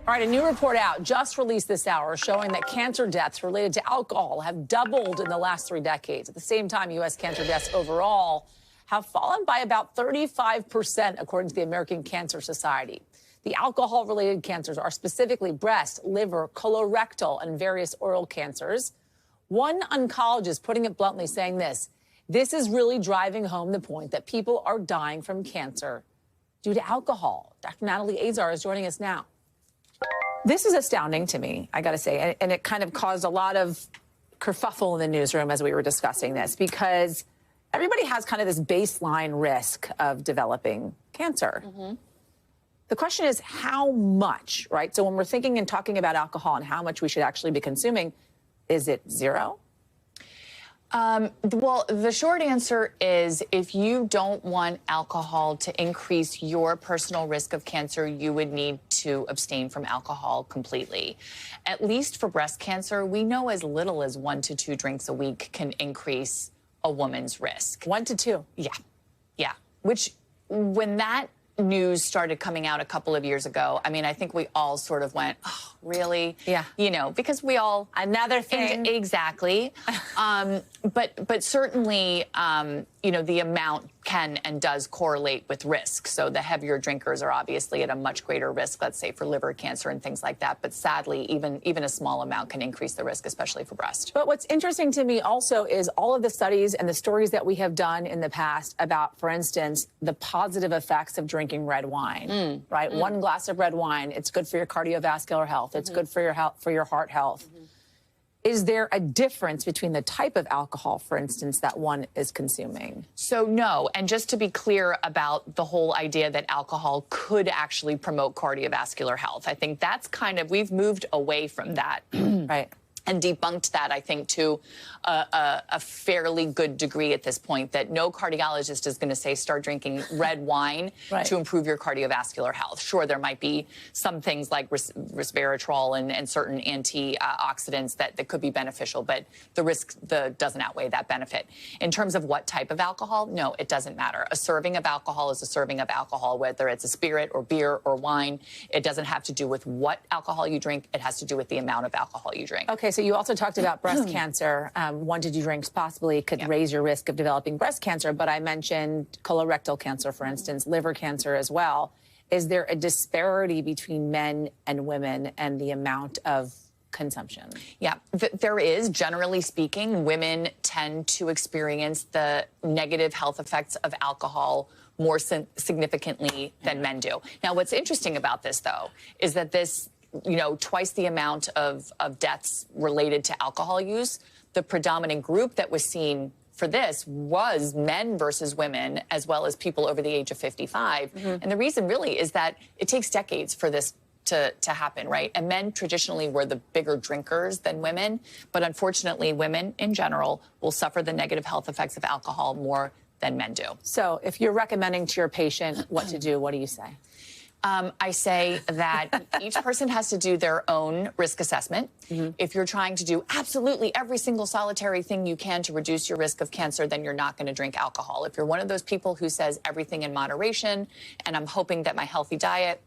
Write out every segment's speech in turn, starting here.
All right, a new report out just released this hour showing that cancer deaths related to alcohol have doubled in the last 3 decades. At the same time, U.S. cancer deaths overall have fallen by about 35%, according to the American Cancer Society. The alcohol-related cancers are specifically breast, liver, colorectal, and various oral cancers. One oncologist putting it bluntly saying this is really driving home the point that people are dying from cancer due to alcohol. Dr. Natalie Azar is joining us now. This is astounding to me, I got to say, and it kind of caused a lot of kerfuffle in the newsroom as we were discussing this, because everybody has kind of this baseline risk of developing cancer. The question is how much, right? So when we're thinking and talking about alcohol and how much we should actually be consuming, is it zero? Well, the short answer is if you don't want alcohol to increase your personal risk of cancer, you would need to abstain from alcohol completely. At least for breast cancer, we know as little as 1 to 2 drinks a week can increase a woman's risk. 1 to 2? Yeah. Which, when that news started coming out a couple of years ago, I mean, I think we all sort of went, oh, really? Yeah. You know, because we all... Another thing. Exactly. But certainly, you know, the amount can and does correlate with risk. So the heavier drinkers are obviously at a much greater risk, let's say, for liver cancer and things like that. But sadly, even a small amount can increase the risk, especially for breast. But what's interesting to me also is all of the studies and the stories that we have done in the past about, for instance, the positive effects of drinking red wine, right? 1 glass of red wine, it's good for your cardiovascular health. It's good for your health, for your heart health. Is there a difference between the type of alcohol, for instance, that one is consuming? So no, and just to be clear about the whole idea that alcohol could actually promote cardiovascular health, I think that's kind of, we've moved away from that. Right. And debunked that, I think, to a fairly good degree at this point, that no cardiologist is going to say start drinking red wine to improve your cardiovascular health. Sure, there might be some things like resveratrol and certain antioxidants that could be beneficial, but the risk doesn't outweigh that benefit. In terms of what type of alcohol, no, it doesn't matter. A serving of alcohol is a serving of alcohol, whether it's a spirit or beer or wine. It doesn't have to do with what alcohol you drink. It has to do with the amount of alcohol you drink. Okay, so you also talked about breast cancer. 1 to 2 drinks possibly could raise your risk of developing breast cancer, but I mentioned colorectal cancer, for instance, liver cancer as well. Is there a disparity between men and women and the amount of consumption? Yeah, there is. Generally speaking, women tend to experience the negative health effects of alcohol more significantly than men do. Now, what's interesting about this, though, is that this, you know, twice the amount of deaths related to alcohol use, the predominant group that was seen for this was men versus women, as well as people over the age of 55. And the reason really is that it takes decades for this to happen, right? And men traditionally were the bigger drinkers than women, but unfortunately women in general will suffer the negative health effects of alcohol more than men do. So if you're recommending to your patient what to do, what do you say? I say that each person has to do their own risk assessment. If you're trying to do absolutely every single solitary thing you can to reduce your risk of cancer, then you're not going to drink alcohol. If you're one of those people who says everything in moderation, and I'm hoping that my healthy diet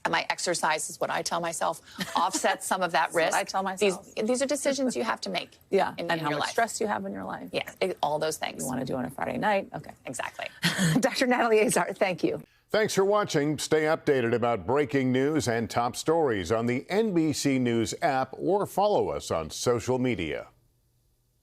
and my exercise is what I tell myself, offsets some of that risk. What I tell myself. These are decisions you have to make. And how much stress you have in your life. Yeah, all those things. You want to do on a Friday night. Okay. Exactly. Dr. Natalie Azar, thank you. Thanks for watching. Stay updated about breaking news and top stories on the NBC News app or follow us on social media.